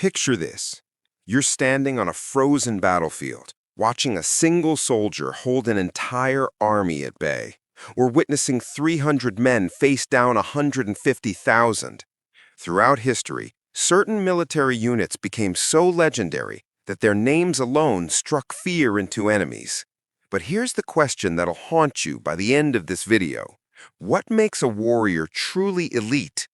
Picture this. You're standing on a frozen battlefield, watching a single soldier hold an entire army at bay, or witnessing 300 men face down 150,000. Throughout history, certain military units became so legendary that their names alone struck fear into enemies. But here's the question that'll haunt you by the end of this video. What makes a warrior truly elite?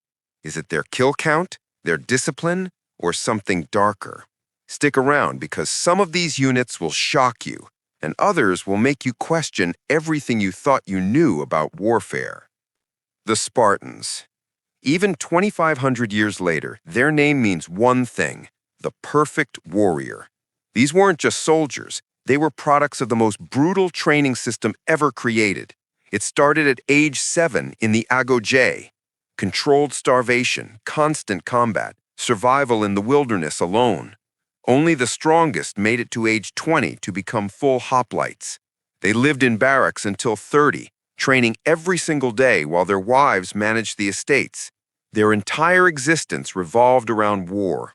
Is it their kill count, their discipline, or something darker? Stick around because some of these units will shock you, and others will make you question everything you thought you knew about warfare. The Spartans. Even 2,500 years later, their name means one thing: the perfect warrior. These weren't just soldiers, they were products of the most brutal training system ever created. It started at age 7 in the Agoj. Controlled starvation, constant combat, survival in the wilderness alone. Only the strongest made it to age 20 to become full hoplites. They lived in barracks until 30, training every single day while their wives managed the estates. Their entire existence revolved around war.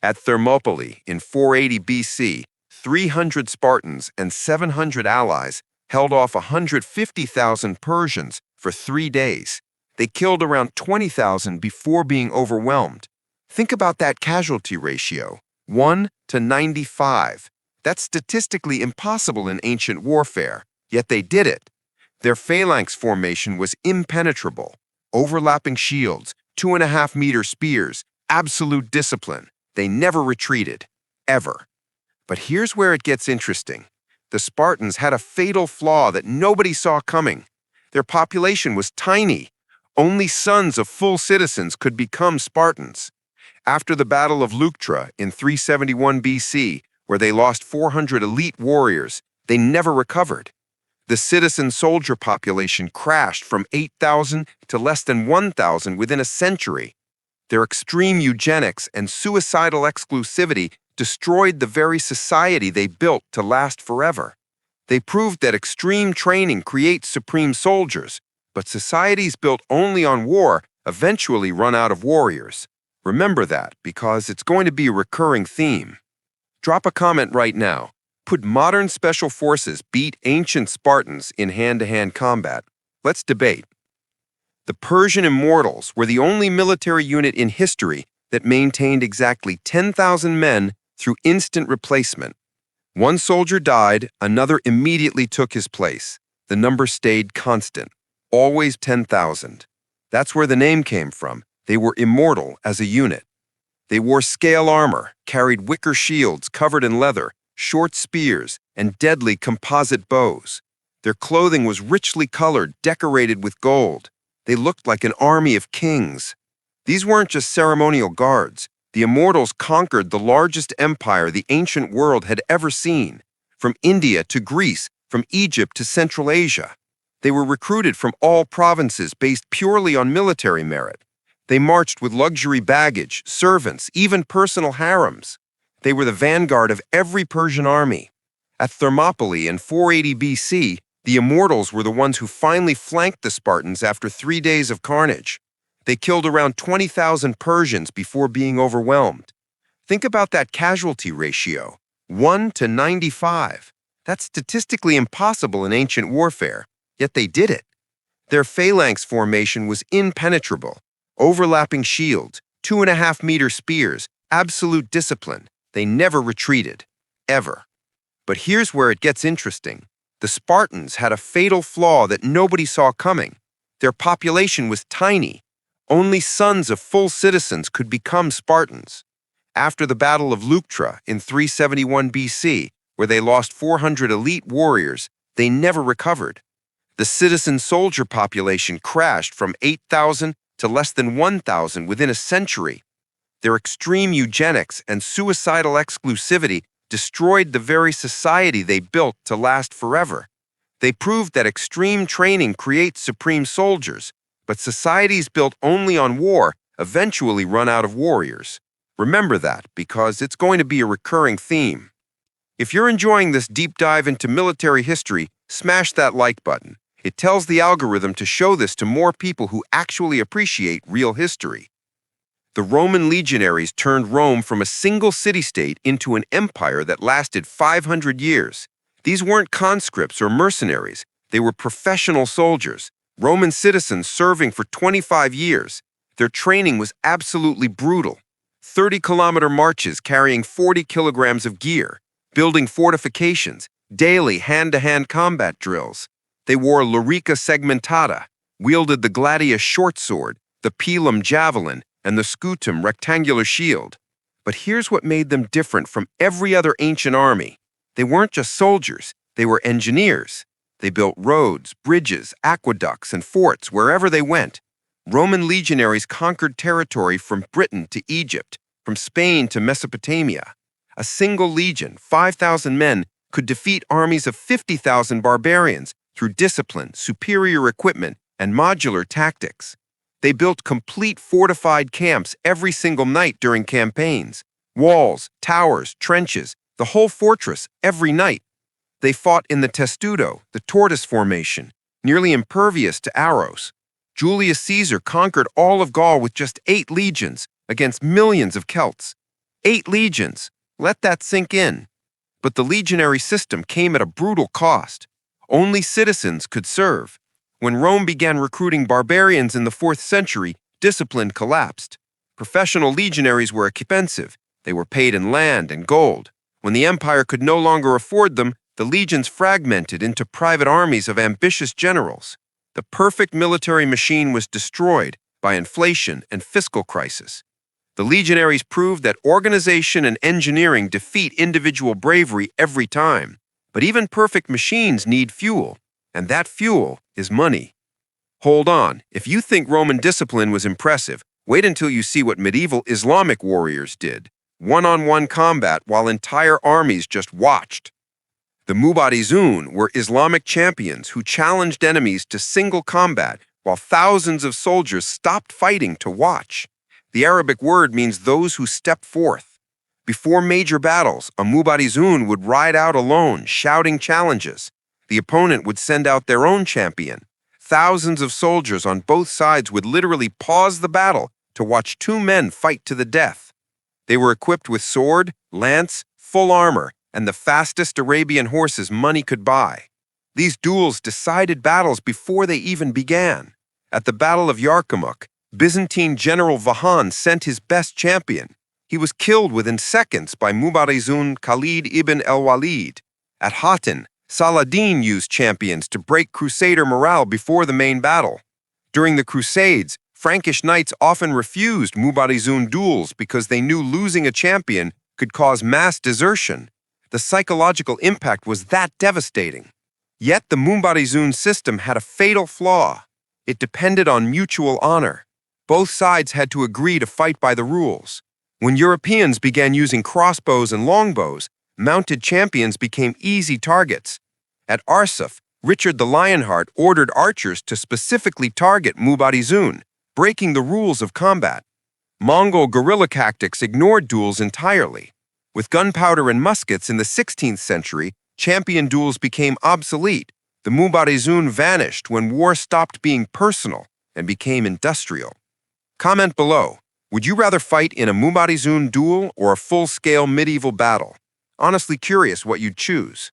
At Thermopylae in 480 BC, 300 Spartans and 700 allies held off 150,000 Persians for 3 days. They killed around 20,000 before being overwhelmed. Think about that casualty ratio, 1 to 95. That's statistically impossible in ancient warfare, yet they did it. Their phalanx formation was impenetrable. Overlapping shields, 2.5-meter spears, absolute discipline. They never retreated, ever. But here's where it gets interesting. The Spartans had a fatal flaw that nobody saw coming. Their population was tiny. Only sons of full citizens could become Spartans. After the Battle of Leuctra in 371 BC, where they lost 400 elite warriors, they never recovered. The citizen soldier population crashed from 8,000 to less than 1,000 within a century. Their extreme eugenics and suicidal exclusivity destroyed the very society they built to last forever. They proved that extreme training creates supreme soldiers, but societies built only on war eventually run out of warriors. Remember that, because it's going to be a recurring theme. Drop a comment right now. Could modern special forces beat ancient Spartans in hand-to-hand combat? Let's debate. The Persian Immortals were the only military unit in history that maintained exactly 10,000 men through instant replacement. One soldier died, another immediately took his place. The number stayed constant, always 10,000. That's where the name came from. They were immortal as a unit. They wore scale armor, carried wicker shields covered in leather, short spears, and deadly composite bows. Their clothing was richly colored, decorated with gold. They looked like an army of kings. These weren't just ceremonial guards. The Immortals conquered the largest empire the ancient world had ever seen, from India to Greece, from Egypt to Central Asia. They were recruited from all provinces based purely on military merit. They marched with luxury baggage, servants, even personal harems. They were the vanguard of every Persian army. At Thermopylae in 480 BC, the Immortals were the ones who finally flanked the Spartans after 3 days of carnage. They killed around 20,000 Persians before being overwhelmed. Think about that casualty ratio, 1 to 95. That's statistically impossible in ancient warfare, yet they did it. Their phalanx formation was impenetrable. Overlapping shields, 2.5-meter spears, absolute discipline. They never retreated, ever. But here's where it gets interesting. The Spartans had a fatal flaw that nobody saw coming. Their population was tiny. Only sons of full citizens could become Spartans. After the Battle of Leuctra in 371 BC, where they lost 400 elite warriors, they never recovered. The citizen soldier population crashed from 8,000 to less than 1,000 within a century. Their extreme eugenics and suicidal exclusivity destroyed the very society they built to last forever. They proved that extreme training creates supreme soldiers, but societies built only on war eventually run out of warriors. Remember that, because it's going to be a recurring theme. If you're enjoying this deep dive into military history, smash that like button. It tells the algorithm to show this to more people who actually appreciate real history. The Roman legionaries turned Rome from a single city-state into an empire that lasted 500 years. These weren't conscripts or mercenaries. They were professional soldiers, Roman citizens serving for 25 years. Their training was absolutely brutal. 30-kilometer marches carrying 40 kilograms of gear, building fortifications, daily hand-to-hand combat drills. They wore larica segmentata, wielded the gladius short sword, the pilum javelin, and the scutum rectangular shield. But here's what made them different from every other ancient army. They weren't just soldiers, they were engineers. They built roads, bridges, aqueducts, and forts wherever they went. Roman legionaries conquered territory from Britain to Egypt, from Spain to Mesopotamia. A single legion, 5,000 men, could defeat armies of 50,000 barbarians through discipline, superior equipment, and modular tactics. They built complete fortified camps every single night during campaigns. Walls, towers, trenches, the whole fortress every night. They fought in the testudo, the tortoise formation, nearly impervious to arrows. Julius Caesar conquered all of Gaul with just 8 legions against millions of Celts. 8 legions. Let that sink in. But the legionary system came at a brutal cost. Only citizens could serve. When Rome began recruiting barbarians in the 4th century, discipline collapsed. Professional legionaries were expensive. They were paid in land and gold. When the empire could no longer afford them, the legions fragmented into private armies of ambitious generals. The perfect military machine was destroyed by inflation and fiscal crisis. The legionaries proved that organization and engineering defeat individual bravery every time. But even perfect machines need fuel, and that fuel is money. Hold on, if you think Roman discipline was impressive, wait until you see what medieval Islamic warriors did. One-on-one combat while entire armies just watched. The Mubarizun were Islamic champions who challenged enemies to single combat while thousands of soldiers stopped fighting to watch. The Arabic word means those who step forth. Before major battles, a Mubarizun would ride out alone, shouting challenges. The opponent would send out their own champion. Thousands of soldiers on both sides would literally pause the battle to watch 2 men fight to the death. They were equipped with sword, lance, full armor, and the fastest Arabian horses money could buy. These duels decided battles before they even began. At the Battle of Yarmouk, Byzantine General Vahan sent his best champion. He was killed within seconds by Mubarizun Khalid ibn al-Walid. At Hattin, Saladin used champions to break crusader morale before the main battle. During the Crusades, Frankish knights often refused Mubarizun duels because they knew losing a champion could cause mass desertion. The psychological impact was that devastating. Yet the Mubarizun system had a fatal flaw. It depended on mutual honor. Both sides had to agree to fight by the rules. When Europeans began using crossbows and longbows, mounted champions became easy targets. At Arsuf, Richard the Lionheart ordered archers to specifically target Mubarizun, breaking the rules of combat. Mongol guerrilla tactics ignored duels entirely. With gunpowder and muskets in the 16th century, champion duels became obsolete. The Mubarizun vanished when war stopped being personal and became industrial. Comment below, would you rather fight in a Mubarizun duel or a full-scale medieval battle? Honestly curious what you'd choose.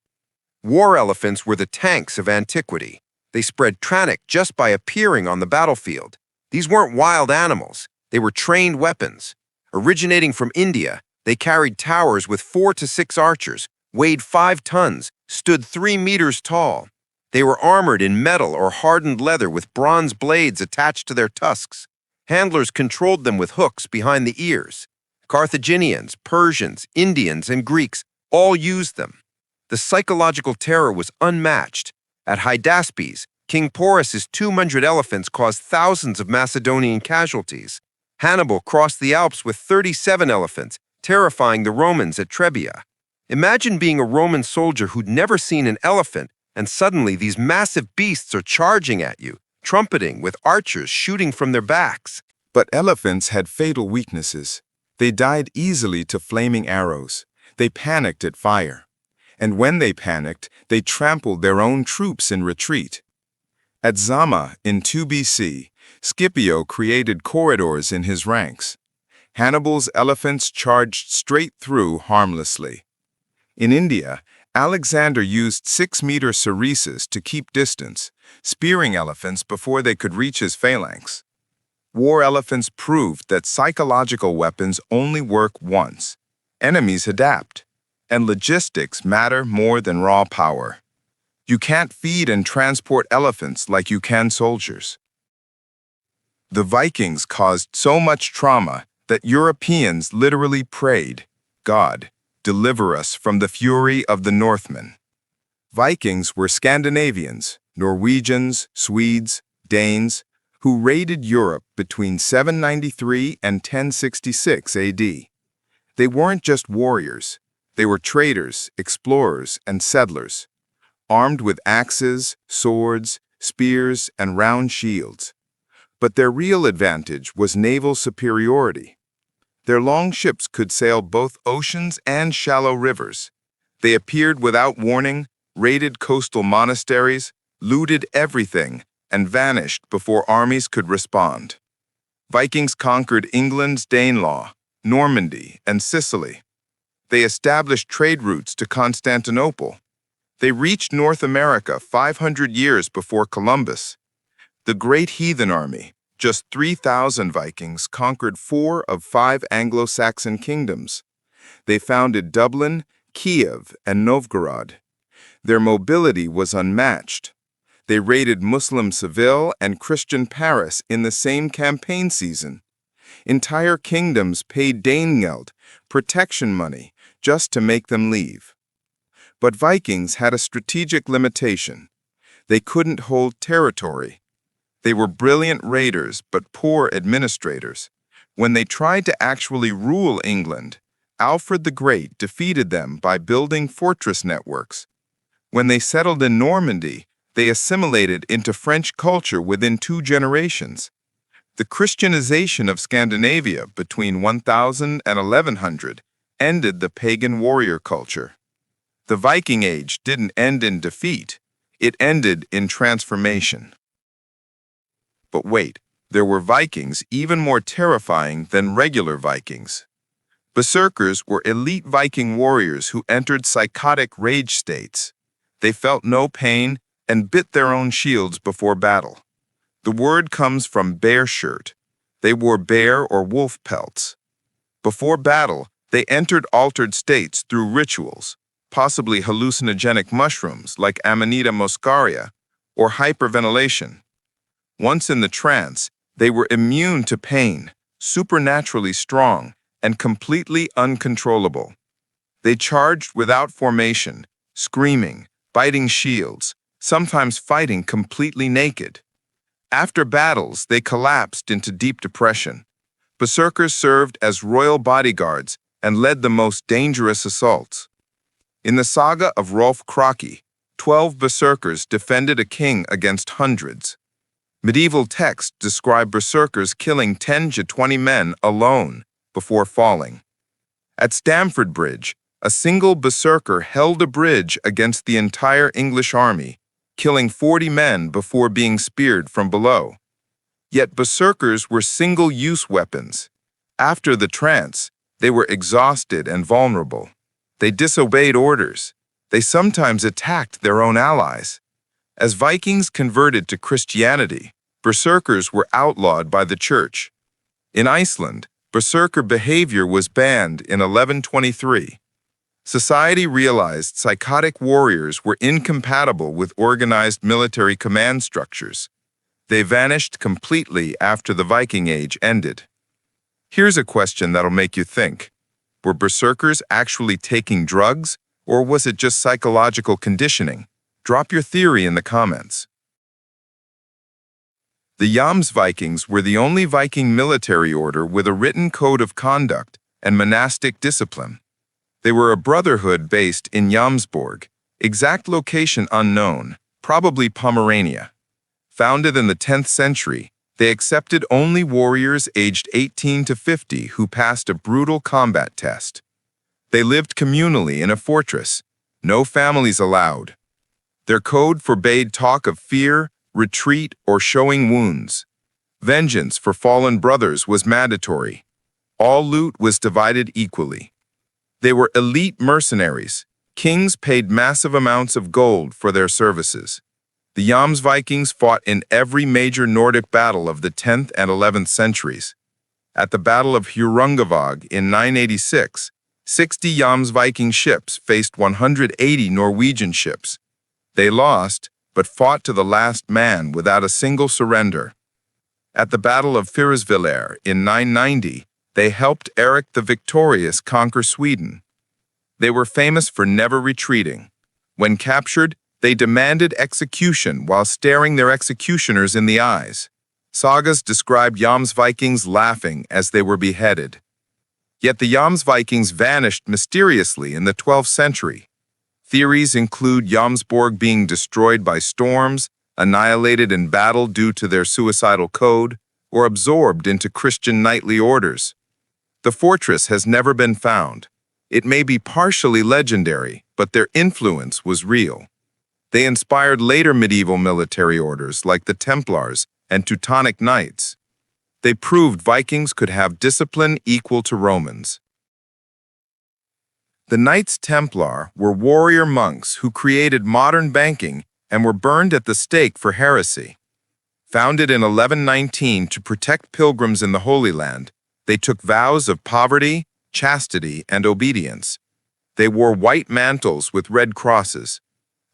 War elephants were the tanks of antiquity. They spread traffic just by appearing on the battlefield. These weren't wild animals. They were trained weapons. Originating from India, they carried towers with 4 to 6 archers, weighed 5 tons, stood 3 meters tall. They were armored in metal or hardened leather with bronze blades attached to their tusks. Handlers controlled them with hooks behind the ears. Carthaginians, Persians, Indians, and Greeks all used them. The psychological terror was unmatched. At Hydaspes, King Porus's 200 elephants caused thousands of Macedonian casualties. Hannibal crossed the Alps with 37 elephants, terrifying the Romans at Trebia. Imagine being a Roman soldier who'd never seen an elephant, and suddenly these massive beasts are charging at you, trumpeting with archers shooting from their backs. But elephants had fatal weaknesses. They died easily to flaming arrows. They panicked at fire. And when they panicked, they trampled their own troops in retreat. At Zama in 2 BC, Scipio created corridors in his ranks. Hannibal's elephants charged straight through harmlessly. In India, Alexander used 6-meter sarissas to keep distance, spearing elephants before they could reach his phalanx. War elephants proved that psychological weapons only work once. Enemies adapt, and logistics matter more than raw power. You can't feed and transport elephants like you can soldiers. The Vikings caused so much trauma that Europeans literally prayed, "God, deliver us from the fury of the Northmen." Vikings were Scandinavians, Norwegians, Swedes, Danes, who raided Europe between 793 and 1066 AD. They weren't just warriors. They were traders, explorers, and settlers, armed with axes, swords, spears, and round shields. But their real advantage was naval superiority. Their long ships could sail both oceans and shallow rivers. They appeared without warning, raided coastal monasteries, looted everything, and vanished before armies could respond. Vikings conquered England's Danelaw, Normandy, and Sicily. They established trade routes to Constantinople. They reached North America 500 years before Columbus. The Great Heathen Army, just 3,000 Vikings, conquered 4 of 5 Anglo-Saxon kingdoms. They founded Dublin, Kiev, and Novgorod. Their mobility was unmatched. They raided Muslim Seville and Christian Paris in the same campaign season. Entire kingdoms paid Danegeld, protection money, just to make them leave. But Vikings had a strategic limitation. They couldn't hold territory. They were brilliant raiders but poor administrators. When they tried to actually rule England, Alfred the Great defeated them by building fortress networks. When they settled in Normandy, they assimilated into French culture within 2 generations. The Christianization of Scandinavia between 1000 and 1100 ended the pagan warrior culture. The Viking Age didn't end in defeat, it ended in transformation. But wait, there were Vikings even more terrifying than regular Vikings. Berserkers were elite Viking warriors who entered psychotic rage states. They felt no pain and bit their own shields before battle. The word comes from bear shirt. They wore bear or wolf pelts. Before battle, they entered altered states through rituals, possibly hallucinogenic mushrooms like Amanita muscaria or hyperventilation. Once in the trance, they were immune to pain, supernaturally strong, and completely uncontrollable. They charged without formation, screaming, biting shields, sometimes fighting completely naked. After battles, they collapsed into deep depression. Berserkers served as royal bodyguards and led the most dangerous assaults. In the saga of Rolf Kraki, 12 berserkers defended a king against hundreds. Medieval texts describe berserkers killing 10 to 20 men alone before falling. At Stamford Bridge, a single berserker held a bridge against the entire English army, killing 40 men before being speared from below. Yet berserkers were single-use weapons. After the trance, they were exhausted and vulnerable. They disobeyed orders. They sometimes attacked their own allies. As Vikings converted to Christianity, berserkers were outlawed by the church. In Iceland, berserker behavior was banned in 1123. Society realized psychotic warriors were incompatible with organized military command structures. They vanished completely after the Viking Age ended. Here's a question that'll make you think. Were berserkers actually taking drugs, or was it just psychological conditioning? Drop your theory in the comments. The Jomsvikings were the only Viking military order with a written code of conduct and monastic discipline. They were a brotherhood based in Jomsborg, exact location unknown, probably Pomerania. Founded in the 10th century, they accepted only warriors aged 18 to 50 who passed a brutal combat test. They lived communally in a fortress, no families allowed. Their code forbade talk of fear, retreat, or showing wounds. Vengeance for fallen brothers was mandatory. All loot was divided equally. They were elite mercenaries. Kings paid massive amounts of gold for their services. The Jomsvikings fought in every major Nordic battle of the 10th and 11th centuries. At the Battle of Hjörungavágr in 986, 60 Jomsviking ships faced 180 Norwegian ships. They lost, but fought to the last man without a single surrender. At the Battle of Fyrisviller in 990, they helped Eric the Victorious conquer Sweden. They were famous for never retreating. When captured, they demanded execution while staring their executioners in the eyes. Sagas describe Jomsvikings laughing as they were beheaded. Yet the Jomsvikings vanished mysteriously in the 12th century. Theories include Jomsborg being destroyed by storms, annihilated in battle due to their suicidal code, or absorbed into Christian knightly orders. The fortress has never been found. It may be partially legendary, but their influence was real. They inspired later medieval military orders like the Templars and Teutonic Knights. They proved Vikings could have discipline equal to Romans. The Knights Templar were warrior monks who created modern banking and were burned at the stake for heresy. Founded in 1119 to protect pilgrims in the Holy Land, they took vows of poverty, chastity, and obedience. They wore white mantles with red crosses.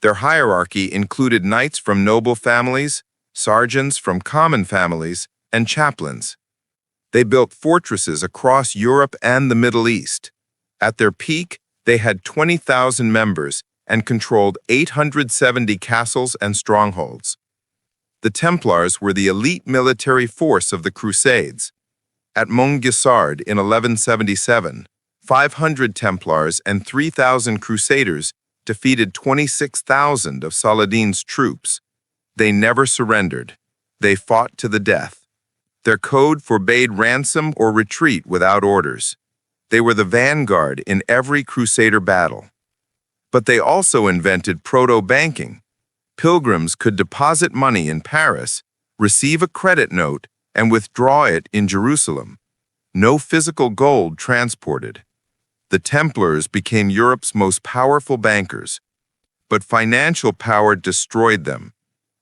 Their hierarchy included knights from noble families, sergeants from common families, and chaplains. They built fortresses across Europe and the Middle East. At their peak, they had 20,000 members and controlled 870 castles and strongholds. The Templars were the elite military force of the Crusades. At Montgisard in 1177, 500 Templars and 3,000 Crusaders defeated 26,000 of Saladin's troops. They never surrendered. They fought to the death. Their code forbade ransom or retreat without orders. They were the vanguard in every Crusader battle. But they also invented proto-banking. Pilgrims could deposit money in Paris, receive a credit note, and withdraw it in Jerusalem. No physical gold transported. The Templars became Europe's most powerful bankers. But financial power destroyed them.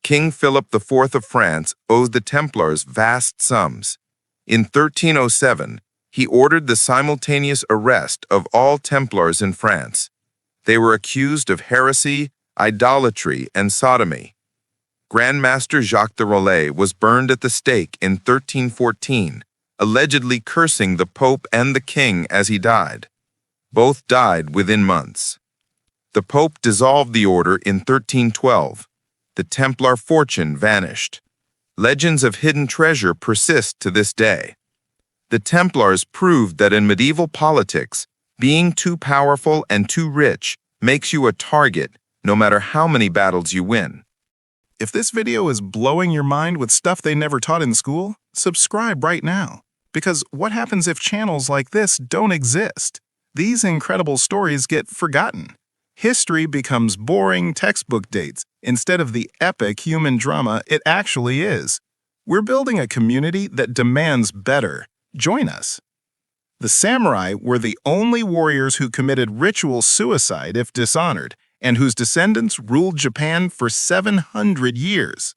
King Philip IV of France owed the Templars vast sums. In 1307, he ordered the simultaneous arrest of all Templars in France. They were accused of heresy, idolatry, and sodomy. Grand Master Jacques de Roulet was burned at the stake in 1314, allegedly cursing the Pope and the King as he died. Both died within months. The Pope dissolved the order in 1312. The Templar fortune vanished. Legends of hidden treasure persist to this day. The Templars proved that in medieval politics, being too powerful and too rich makes you a target no matter how many battles you win. If this video is blowing your mind with stuff they never taught in school, subscribe right now. Because what happens if channels like this don't exist? These incredible stories get forgotten. History becomes boring textbook dates instead of the epic human drama it actually is. We're building a community that demands better. Join us. The samurai were the only warriors who committed ritual suicide if dishonored, and whose descendants ruled Japan for 700 years.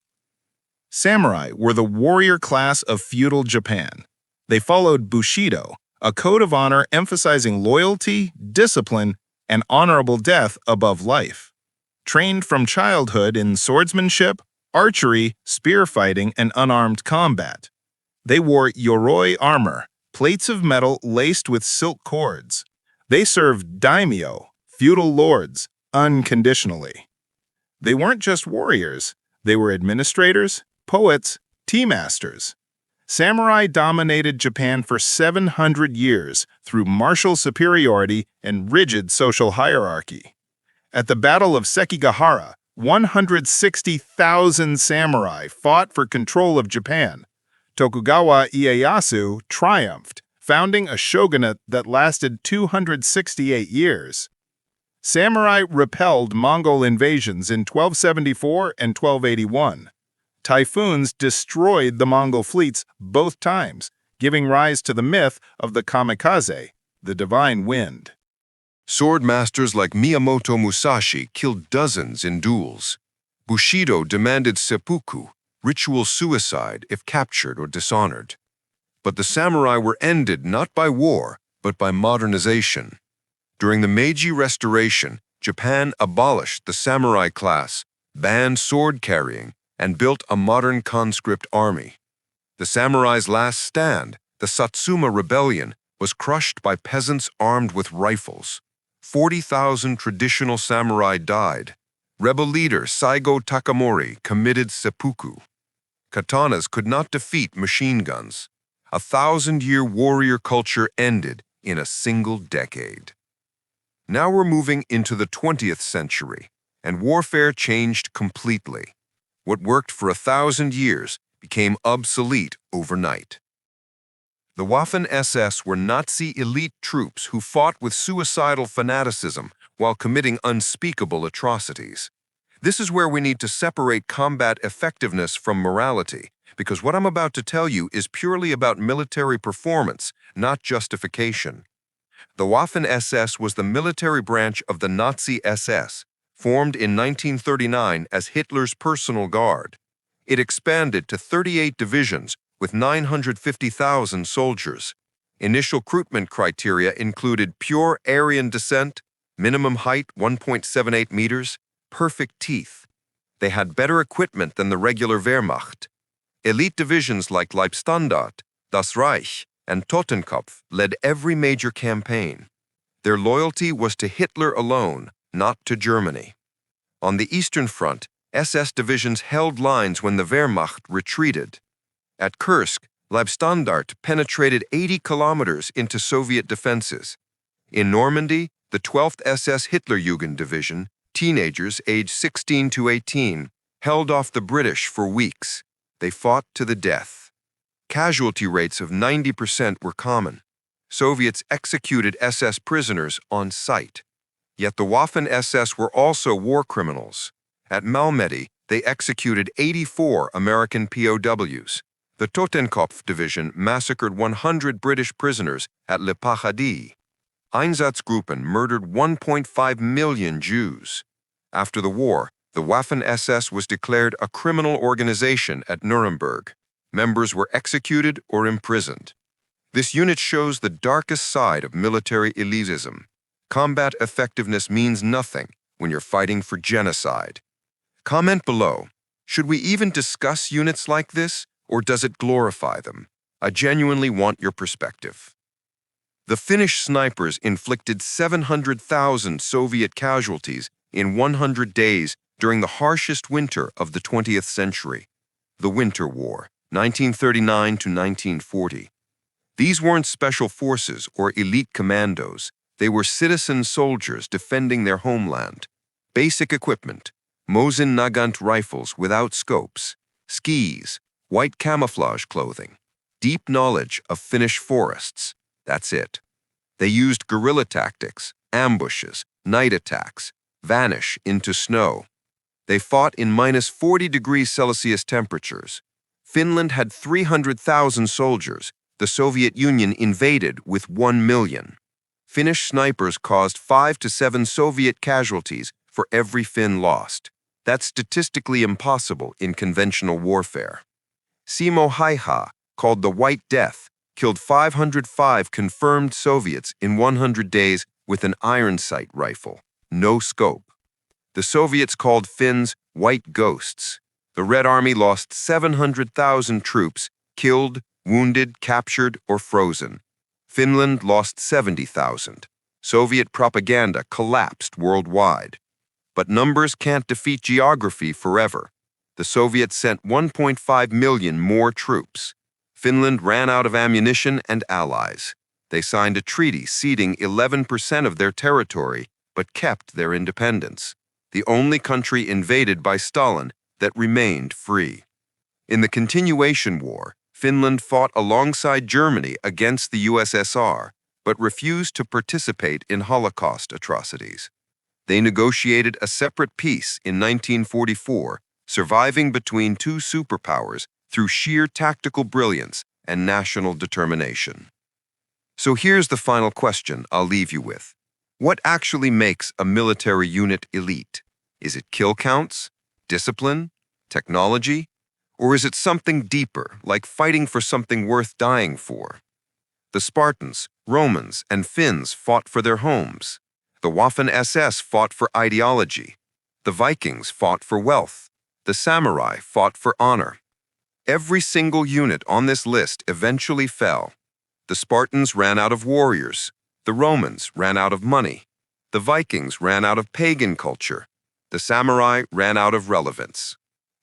Samurai were the warrior class of feudal Japan. They followed Bushido, a code of honor emphasizing loyalty, discipline, and honorable death above life. Trained from childhood in swordsmanship, archery, spear fighting, and unarmed combat. They wore yoroi armor, plates of metal laced with silk cords. They served daimyo, feudal lords, unconditionally. They weren't just warriors, they were administrators, poets, tea masters. Samurai dominated Japan for 700 years through martial superiority and rigid social hierarchy. At the Battle of Sekigahara, 160,000 samurai fought for control of Japan. Tokugawa Ieyasu triumphed, founding a shogunate that lasted 268 years. Samurai repelled Mongol invasions in 1274 and 1281. Typhoons destroyed the Mongol fleets both times, giving rise to the myth of the kamikaze, the divine wind. Sword masters like Miyamoto Musashi killed dozens in duels. Bushido demanded seppuku, ritual suicide if captured or dishonored. But the samurai were ended not by war, but by modernization. During the Meiji Restoration, Japan abolished the samurai class, banned sword carrying, and built a modern conscript army. The samurai's last stand, the Satsuma Rebellion, was crushed by peasants armed with rifles. 40,000 traditional samurai died. Rebel leader Saigo Takamori committed seppuku. Katanas could not defeat machine guns. A 1,000-year warrior culture ended in a single decade. Now we're moving into the 20th century, and warfare changed completely. What worked for 1,000 years became obsolete overnight. The Waffen SS were Nazi elite troops who fought with suicidal fanaticism while committing unspeakable atrocities. This is where we need to separate combat effectiveness from morality, because what I'm about to tell you is purely about military performance, not justification. The Waffen SS was the military branch of the Nazi SS, formed in 1939 as Hitler's personal guard. It expanded to 38 divisions with 950,000 soldiers. Initial recruitment criteria included pure Aryan descent, minimum height 1.78 meters, perfect teeth. They had better equipment than the regular Wehrmacht. Elite divisions like Leibstandart, Das Reich, and Totenkopf led every major campaign. Their loyalty was to Hitler alone, not to Germany. On the Eastern Front, SS divisions held lines when the Wehrmacht retreated. At Kursk, Leibstandart penetrated 80 kilometers into Soviet defenses. In Normandy, the 12th SS Hitlerjugend Division, teenagers aged 16 to 18, held off the British for weeks. They fought to the death. Casualty rates of 90% were common. Soviets executed SS prisoners on sight. Yet the Waffen SS were also war criminals. At Malmedy, they executed 84 American POWs. The Totenkopf Division massacred 100 British prisoners at Le Paradis. Einsatzgruppen murdered 1.5 million Jews. After the war, the Waffen SS was declared a criminal organization at Nuremberg. Members were executed or imprisoned. This unit shows the darkest side of military elitism. Combat effectiveness means nothing when you're fighting for genocide. Comment below, should we even discuss units like this, or does it glorify them? I genuinely want your perspective. The Finnish snipers inflicted 700,000 Soviet casualties in 100 days during the harshest winter of the 20th century, the Winter War, 1939 to 1940. These weren't special forces or elite commandos. They were citizen soldiers defending their homeland. Basic equipment: Mosin Nagant rifles without scopes, skis, white camouflage clothing, deep knowledge of Finnish forests. That's it. They used guerrilla tactics, ambushes, night attacks, vanish into snow. They fought in minus 40 degrees Celsius temperatures. Finland had 300,000 soldiers. The Soviet Union invaded with 1 million. Finnish snipers caused 5 to 7 Soviet casualties for every Finn lost. That's statistically impossible in conventional warfare. Simo Häyhä, called the White Death, killed 505 confirmed Soviets in 100 days with an iron sight rifle, no scope. The Soviets called Finns White Ghosts. The Red Army lost 700,000 troops, killed, wounded, captured, or frozen. Finland lost 70,000. Soviet propaganda collapsed worldwide. But numbers can't defeat geography forever. The Soviets sent 1.5 million more troops. Finland ran out of ammunition and allies. They signed a treaty ceding 11% of their territory, but kept their independence, the only country invaded by Stalin that remained free. In the Continuation War, Finland fought alongside Germany against the USSR, but refused to participate in Holocaust atrocities. They negotiated a separate peace in 1944, surviving between two superpowers through sheer tactical brilliance and national determination. So here's the final question I'll leave you with. What actually makes a military unit elite? Is it kill counts, discipline, technology, or is it something deeper, like fighting for something worth dying for? The Spartans, Romans, and Finns fought for their homes. The Waffen SS fought for ideology. The Vikings fought for wealth. The samurai fought for honor. Every single unit on this list eventually fell. The Spartans ran out of warriors. The Romans ran out of money. The Vikings ran out of pagan culture. The samurai ran out of relevance.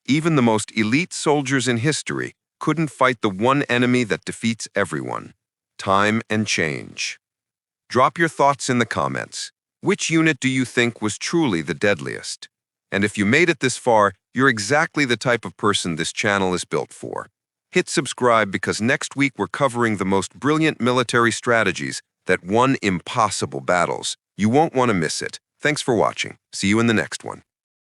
Even the most elite soldiers in history couldn't fight the one enemy that defeats everyone: time and change. Drop your thoughts in the comments. Which unit do you think was truly the deadliest? And if you made it this far, you're exactly the type of person this channel is built for. Hit subscribe because next week we're covering the most brilliant military strategies that won impossible battles. You won't want to miss it. Thanks for watching. See you in the next one.